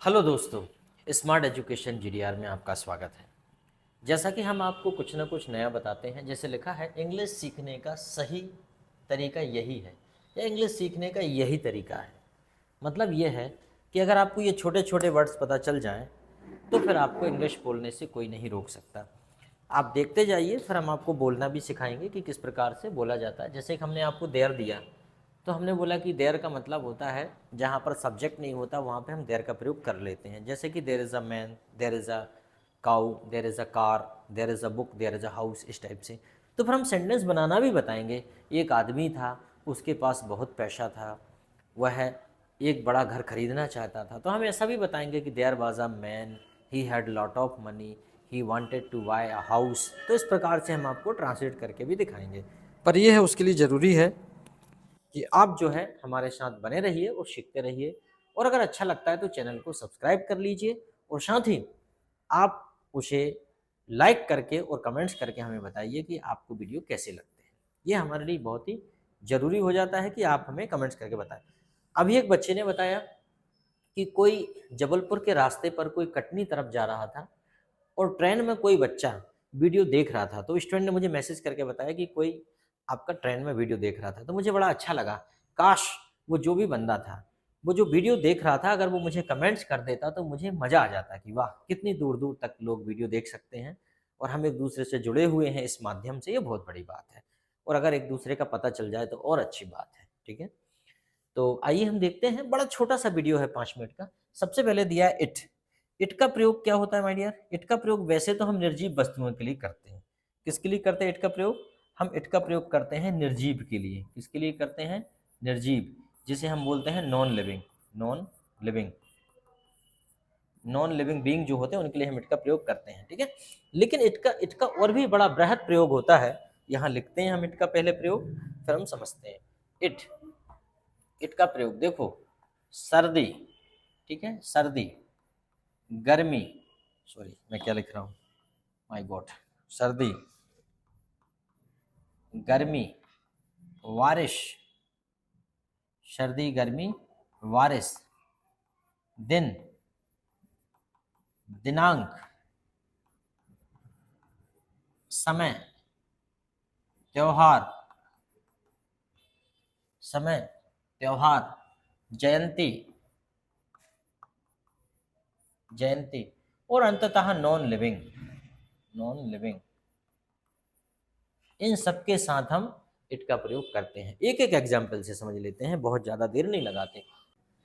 Hello दोस्तों, smart education GDR में आपका स्वागत है। जैसा कि हम आपको कुछ ना कुछ नया बताते हैं, जैसे लिखा है इंग्लिश सीखने का सही तरीका यही है या इंग्लिश सीखने का यही तरीका है। मतलब ये है कि अगर आपको ये छोटे छोटे वर्ड्स पता चल जाएं तो फिर आपको इंग्लिश बोलने से कोई नहीं रोक सकता। आप देखते जाइए, फिर हम आपको बोलना भी सिखाएंगे कि किस प्रकार से बोला जाता है। जैसे कि हमने आपको देयर दिया, तो हमने बोला कि देयर का मतलब होता है जहाँ पर सब्जेक्ट नहीं होता वहाँ पे हम देयर का प्रयोग कर लेते हैं। जैसे कि there is a man, there is a cow, there is a car, there is a book, there is a house, इस टाइप से। तो फिर हम सेंटेंस बनाना भी बताएंगे। एक आदमी था, उसके पास बहुत पैसा था, वह एक बड़ा घर खरीदना चाहता था। तो हम ऐसा भी बताएंगे कि there was a man, he had lot of money, he wanted to buy a house. तो इस प्रकार से हम आपको ट्रांसलेट करके भी दिखाएंगे। पर यह है, उसके लिए ज़रूरी है कि आप जो है हमारे साथ बने रहिए और सीखते रहिए। और अगर अच्छा लगता है तो चैनल को सब्सक्राइब कर लीजिए और साथ ही आप उसे लाइक करके और कमेंट्स करके हमें बताइए कि आपको वीडियो कैसे लगते हैं। ये हमारे लिए बहुत ही ज़रूरी हो जाता है कि आप हमें कमेंट्स करके बताएं। अभी एक बच्चे ने बताया कि कोई जबलपुर के रास्ते पर कोई कटनी तरफ जा रहा था और ट्रेन में कोई बच्चा वीडियो देख रहा था। तो स्टूडेंट ने मुझे मैसेज करके बताया कि कोई आपका ट्रेन में वीडियो देख रहा था। तो मुझे बड़ा अच्छा लगा। काश वो जो भी बंदा था, वो जो वीडियो देख रहा था, अगर वो मुझे कमेंट्स कर देता तो मुझे मज़ा आ जाता कि वाह, कितनी दूर दूर तक लोग वीडियो देख सकते हैं और हम एक दूसरे से जुड़े हुए हैं इस माध्यम से। ये बहुत बड़ी बात है। और अगर एक दूसरे का पता चल जाए तो और अच्छी बात है। ठीक है, तो आइए हम देखते हैं। बड़ा छोटा सा वीडियो है, 5 मिनट का। सबसे पहले दिया है इट। इट का प्रयोग क्या होता है माय डियर? इट का प्रयोग वैसे तो हम निर्जीव वस्तुओं के लिए करते हैं। किसके लिए करते हैं इट का प्रयोग? हम इट का प्रयोग करते हैं निर्जीव के लिए। किसके लिए करते हैं? निर्जीव, जिसे हम बोलते हैं non living. Non living, non living being जो होते हैं उनके लिए हम इट का प्रयोग करते हैं। ठीक है, लेकिन इट का और भी बड़ा बृहद प्रयोग होता है। यहाँ लिखते हैं हम इट का पहले प्रयोग, फिर हम समझते हैं। इट इट का प्रयोग देखो, सर्दी, ठीक है, सर्दी, गर्मी, सॉरी मैं क्या लिख रहा हूँ, माय गॉड, सर्दी, गर्मी, बारिश, सर्दी, गर्मी, बारिश, दिन, दिनांक, समय, त्योहार, समय, त्योहार, जयंती, जयंती, और अंततः नॉन लिविंग। नॉन लिविंग, इन सब के साथ हम इट का प्रयोग करते हैं। एक एक एग्जाम्पल से समझ लेते हैं, बहुत ज़्यादा देर नहीं लगाते।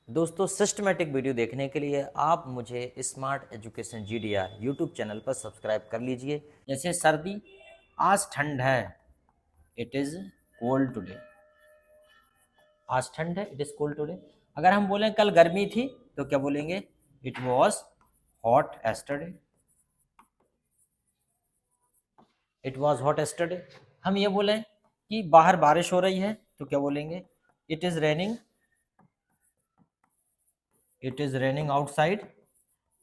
दोस्तों, सिस्टमेटिक वीडियो देखने के लिए आप मुझे smart education GDR YouTube channel पर सब्सक्राइब कर लीजिए। जैसे सर्दी, आज ठंड है, इट इज़ कोल्ड टुडे। आज ठंड है, इट इज़ कोल्ड टुडे। अगर हम बोलें कल गर्मी थी तो क्या बोलेंगे? It was hot yesterday. It was hot yesterday. हम ये बोलें कि बाहर बारिश हो रही है तो क्या बोलेंगे? It is raining. It is raining outside.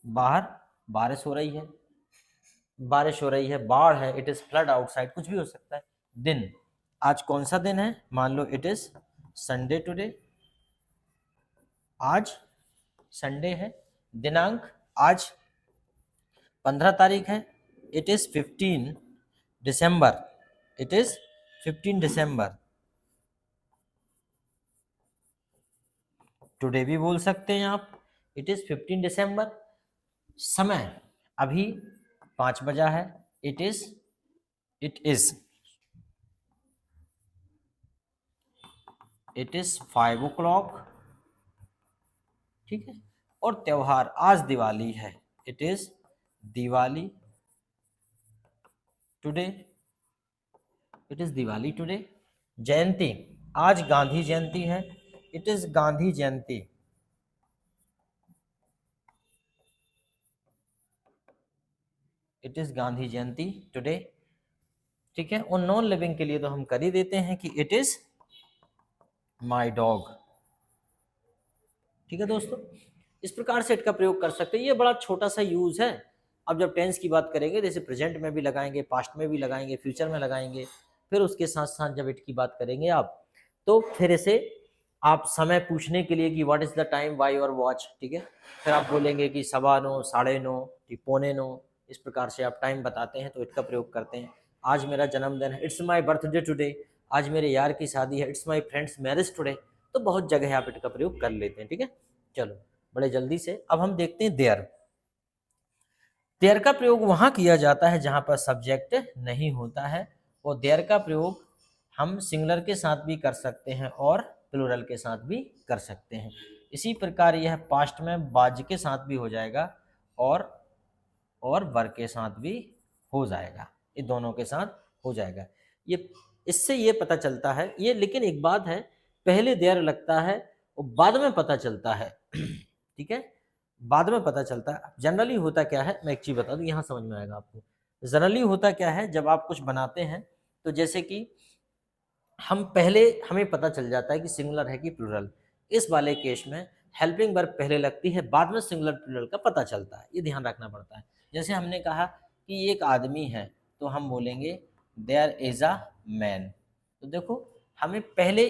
बाहर बारिश हो रही है, बारिश हो रही है, बाढ़ है, इट इज़ फ्लड आउटसाइड, कुछ भी हो सकता है। दिन, आज कौन सा दिन है? मान लो इट इज़ संडे टुडे, आज संडे है। दिनांक, आज 15 तारीख है, it is 15 December. It is 15 December. Today भी बोल सकते हैं आप, इट इज़ 15 दिसंबर। समय, अभी 5 बजा है, it is, it is, it is 5 o'clock। ठीक है, और त्योहार, आज दिवाली है, it is Diwali today. It is Diwali today. जयंती, आज गांधी जयंती है, it is Gandhi Jayanti. It is Gandhi Jayanti today. ठीक है, और नॉन लिविंग के लिए तो हम कर ही देते हैं कि इट इज़ माई डॉग। ठीक है दोस्तों, इस प्रकार से इट का प्रयोग कर सकते हैं। ये बड़ा छोटा सा यूज़ है। अब जब टेंस की बात करेंगे, जैसे प्रेजेंट में भी लगाएंगे, पास्ट में भी लगाएंगे, फ्यूचर में लगाएंगे, फिर उसके साथ साथ जब इट की बात करेंगे आप, तो फिर इसे आप समय पूछने के लिए कि what is the time by your watch, ठीक है, फिर आप बोलेंगे कि 9:15, 9:30, ठीक, 8:45, इस प्रकार से आप टाइम बताते हैं तो इट का प्रयोग करते हैं। आज मेरा जन्मदिन है, इट्स माई बर्थडे टुडे। आज मेरे यार की शादी है, it's my friends marriage today. तो बहुत जगह आप इट का प्रयोग कर लेते हैं, ठीक है। चलो बड़े जल्दी से अब हम देखते हैं देयर। देयर का प्रयोग वहां किया जाता है जहां पर सब्जेक्ट नहीं होता है, और देयर का प्रयोग हम सिंगुलर के साथ भी कर सकते हैं और प्लूरल के साथ भी कर सकते हैं। इसी प्रकार यह पास्ट में बाज के साथ भी हो जाएगा और वर के साथ भी हो जाएगा, ये दोनों के साथ हो जाएगा। ये इससे ये पता चलता है ये, लेकिन एक बात है, पहले देयर लगता है और बाद में पता चलता है ठीक है, बाद में पता चलता है। जनरली होता क्या है, मैं एक चीज बता दूं, यहाँ समझ में आएगा आपको। जनरली होता क्या है, जब आप कुछ बनाते हैं तो जैसे कि हम पहले हमें पता चल जाता है कि सिंगुलर है कि प्लूरल। इस वाले केस में हेल्पिंग वर्ब पहले लगती है, बाद में सिंगुलर प्लूरल का पता चलता है, ये ध्यान रखना पड़ता है। जैसे हमने कहा कि एक आदमी है, तो हम बोलेंगे देयर इज अ मैन। तो देखो हमें पहले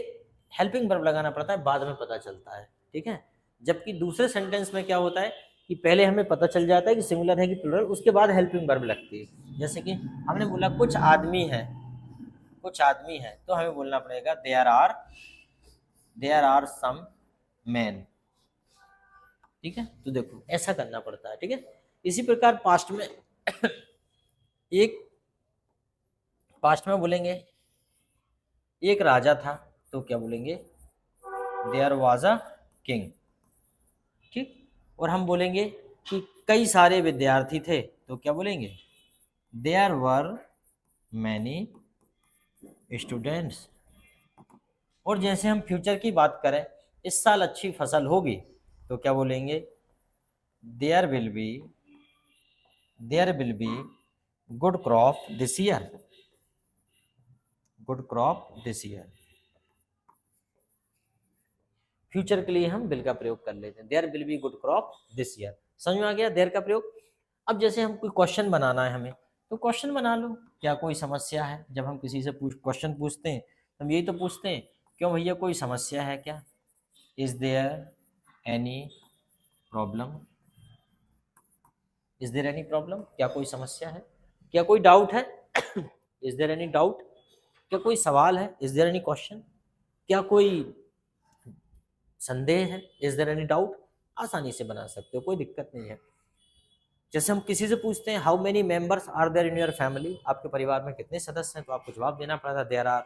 हेल्पिंग वर्ब लगाना पड़ता है, बाद में पता चलता है, ठीक है। जबकि दूसरे सेंटेंस में क्या होता है कि पहले हमें पता चल जाता है कि सिंगुलर है कि प्लूरल, उसके बाद हेल्पिंग वर्ब लगती है। जैसे कि हमने बोला कुछ आदमी है, कुछ आदमी है, तो हमें बोलना पड़ेगा देयर आर सम मैन, ठीक है। तो देखो ऐसा करना पड़ता है, ठीक है। इसी प्रकार एक पास्ट में बोलेंगे एक राजा था, तो क्या बोलेंगे देयर वाज अ किंग, ठीक। और हम बोलेंगे कि कई सारे विद्यार्थी थे, तो क्या बोलेंगे देयर वर मैनी स्टूडेंट्स। और जैसे हम फ्यूचर की बात करें, इस साल अच्छी फसल होगी, तो क्या बोलेंगे there will be good crop this year, good crop this year. Future के लिए हम विल का प्रयोग कर लेते हैं, there will be good crop this year. समझ में आ गया देयर का प्रयोग। अब जैसे हम कोई क्वेश्चन बनाना है हमें, तो क्वेश्चन बना लो, क्या कोई समस्या है। जब हम किसी से क्वेश्चन पूछते हैं, हम यही तो पूछते हैं, क्यों भैया कोई समस्या है क्या, is there any problem, is there any problem, क्या कोई समस्या है, क्या कोई डाउट है इज देयर एनी डाउट, क्या कोई सवाल है, इज देयर एनी क्वेश्चन, क्या कोई संदेह है, इज देयर एनी डाउट। आसानी से बना सकते हो, कोई दिक्कत नहीं है। जैसे हम किसी से पूछते हैं how many members are there in your family, आपके परिवार में कितने सदस्य हैं, तो आपको जवाब देना पड़ता है there are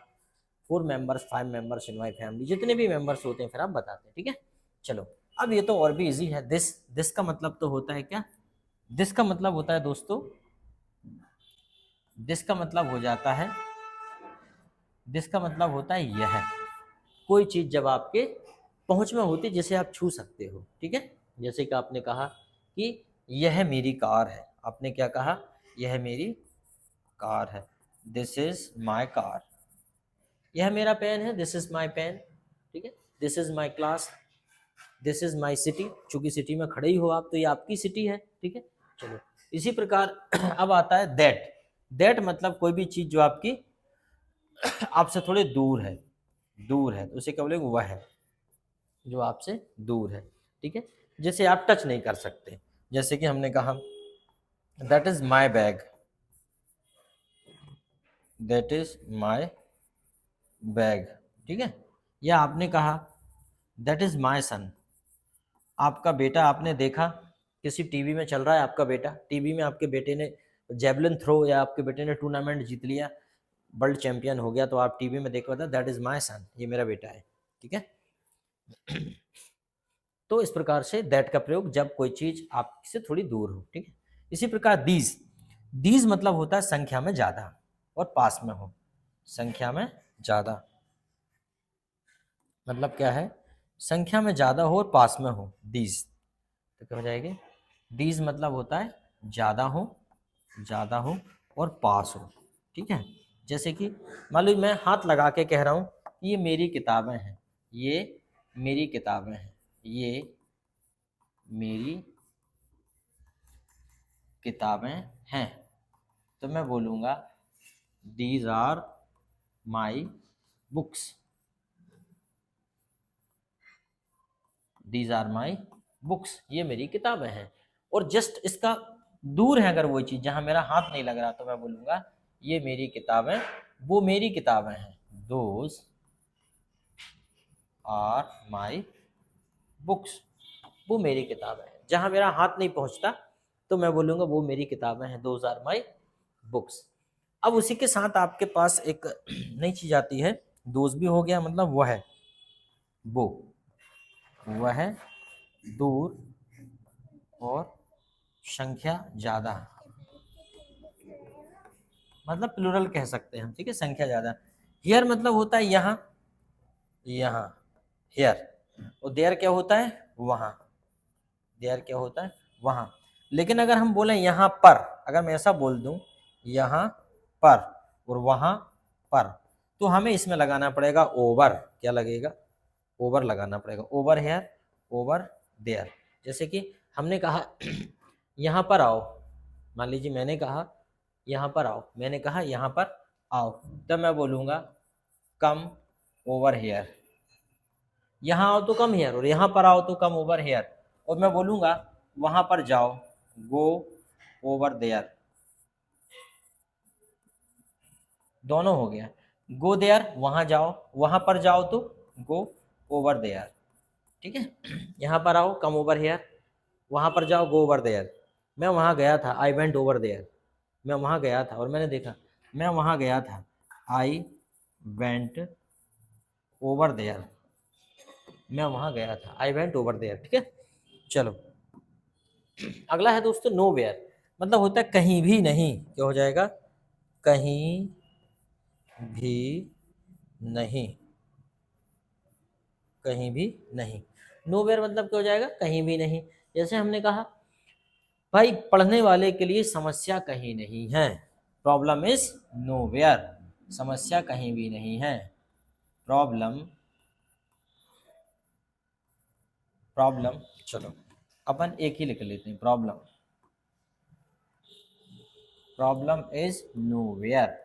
4 members 5 members in my family, जितने भी मेंबर्स होते हैं फिर आप बताते हैं, ठीक है। चलो अब ये तो और भी इजी है। दिस का मतलब तो होता है क्या, दिस का मतलब होता है दोस्तों, दिस का मतलब हो जाता है, दिस का मतलब होता है यह, कोई चीज जब आपके पहुंच में होती है जिसे आप छू सकते हो, ठीक है। जैसे कि आपने कहा कि यह मेरी कार है, आपने क्या कहा, यह मेरी कार है, दिस इज माई कार। यह मेरा पेन है, दिस इज माई पेन, ठीक है। This is my class, this is my city, चूंकि सिटी में खड़े ही हो आप तो ये आपकी सिटी है, ठीक है। चलो इसी प्रकार अब आता है दैट। दैट मतलब कोई भी चीज जो आपकी आपसे थोड़े दूर है, दूर है, तो उसे क्या बोलेंगे, वह है जो आपसे दूर है, ठीक है। जैसे आप टच नहीं कर सकते, जैसे कि हमने कहा that is my bag, that is my bag, ठीक है। या आपने कहा दैट इज माई सन, आपका बेटा, आपने देखा किसी टीवी में चल रहा है आपका बेटा, टीवी में आपके बेटे ने जेवलिन थ्रो या आपके बेटे ने टूर्नामेंट जीत लिया, वर्ल्ड चैंपियन हो गया, तो आप टीवी में देख पाते दैट इज माई सन, ये मेरा बेटा है, ठीक है। तो इस प्रकार से दैट का प्रयोग जब कोई चीज आपसे थोड़ी दूर हो, ठीक है। इसी प्रकार दीज, दीज मतलब होता है संख्या में ज्यादा और पास में हो, संख्या में ज्यादा मतलब क्या है, संख्या में ज्यादा हो और पास में हो, दीज। तो क्या हो जाएगी, दीज मतलब होता है ज्यादा हो और पास हो, ठीक है। जैसे कि मान लो मैं हाथ लगा के कह रहा हूं कि ये मेरी किताबें हैं, ये मेरी किताबें हैं, ये मेरी किताबें हैं, तो मैं बोलूँगा these are my books, these are my books, ये मेरी किताबें हैं। और जस्ट इसका दूर है अगर वो चीज़ जहाँ मेरा हाथ नहीं लग रहा, तो मैं बोलूँगा ये मेरी किताबें, वो मेरी किताबें हैं, दोज आर माई बुक्स, वो मेरी किताबें हैं। जहाँ मेरा हाथ नहीं पहुँचता तो मैं बोलूँगा वो मेरी किताबें हैं, दोज आर माई बुक्स। अब उसी के साथ आपके पास एक नई चीज़ आती है, दोज भी हो गया, मतलब वह है, वो, वह दूर और संख्या ज़्यादा, मतलब प्लूरल कह सकते हैं हम, ठीक है, संख्या ज़्यादा। हियर मतलब होता है यहाँ, यहाँ हियर, और देयर क्या होता है, वहाँ, देयर क्या होता है, वहाँ। लेकिन अगर हम बोलें यहाँ पर, अगर मैं ऐसा बोल दूं यहाँ पर और वहाँ पर, तो हमें इसमें लगाना पड़ेगा ओवर, क्या लगेगा, ओवर लगाना पड़ेगा, ओवर हियर, ओवर देयर। जैसे कि हमने कहा यहाँ पर आओ, मान लीजिए मैंने कहा यहाँ पर आओ, मैंने कहा यहाँ पर आओ, तब मैं बोलूँगा कम ओवर हियर, यहाँ आओ तो कम हियर, और यहाँ पर आओ तो कम ओवर हियर। और मैं बोलूँगा वहाँ पर जाओ, गो ओवर देयर, दोनों हो गया, गो देयर वहाँ जाओ, वहाँ पर जाओ तो गो ओवर देयर, ठीक है। यहाँ पर आओ कम ओवर हियर, वहाँ पर जाओ गो ओवर देयर। मैं वहाँ गया था, आई वेंट ओवर देयर, मैं वहाँ गया था और मैंने देखा, मैं वहाँ गया था, आई वेंट ओवर देयर, मैं वहाँ गया था, आई वेंट ओवर देयर, ठीक है। चलो अगला है दोस्तों नो वेयर, मतलब होता है कहीं भी नहीं, क्या हो जाएगा, कहीं भी नहीं, कहीं भी नहीं। नो वेयर मतलब क्या हो जाएगा, कहीं भी नहीं। जैसे हमने कहा भाई पढ़ने वाले के लिए समस्या कहीं नहीं है, प्रॉब्लम इज नो वेयर, समस्या कहीं भी नहीं है, प्रॉब्लम, प्रॉब्लम, चलो अपन एक ही लिख लेते हैं, problem, problem is nowhere.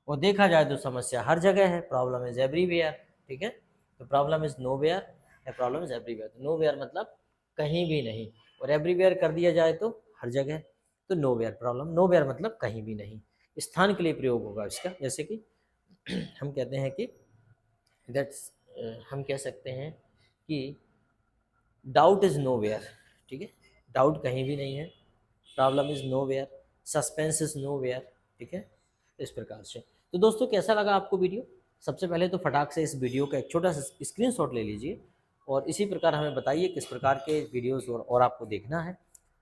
और देखा जाए तो समस्या हर जगह है, प्रॉब्लम इज एवरीवेयर, ठीक है। तो प्रॉब्लम इज नो वेयर या प्रॉब्लम इज एवरीवेयर, तो नो वेयर मतलब कहीं भी नहीं, और एवरीवेयर कर दिया जाए तो हर जगह, तो nowhere problem, nowhere मतलब कहीं भी नहीं, स्थान के लिए प्रयोग होगा इसका। जैसे कि हम कहते हैं कि दैट्स, हम कह सकते हैं कि डाउट इज नो वेयर, ठीक है, डाउट कहीं भी नहीं है, problem is nowhere, suspense is nowhere, ठीक है, इस प्रकार से। तो दोस्तों कैसा लगा आपको वीडियो, सबसे पहले तो फटाक से इस वीडियो का एक छोटा सा स्क्रीनशॉट ले लीजिए, और इसी प्रकार हमें बताइए किस प्रकार के वीडियोस और आपको देखना है।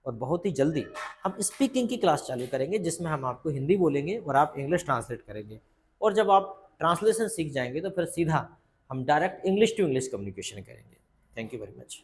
और बहुत ही जल्दी हम स्पीकिंग की क्लास चालू करेंगे, जिसमें हम आपको हिंदी बोलेंगे और आप इंग्लिश ट्रांसलेट करेंगे। और जब आप ट्रांसलेशन सीख जाएंगे तो फिर सीधा हम direct English to English communication करेंगे। Thank you very much.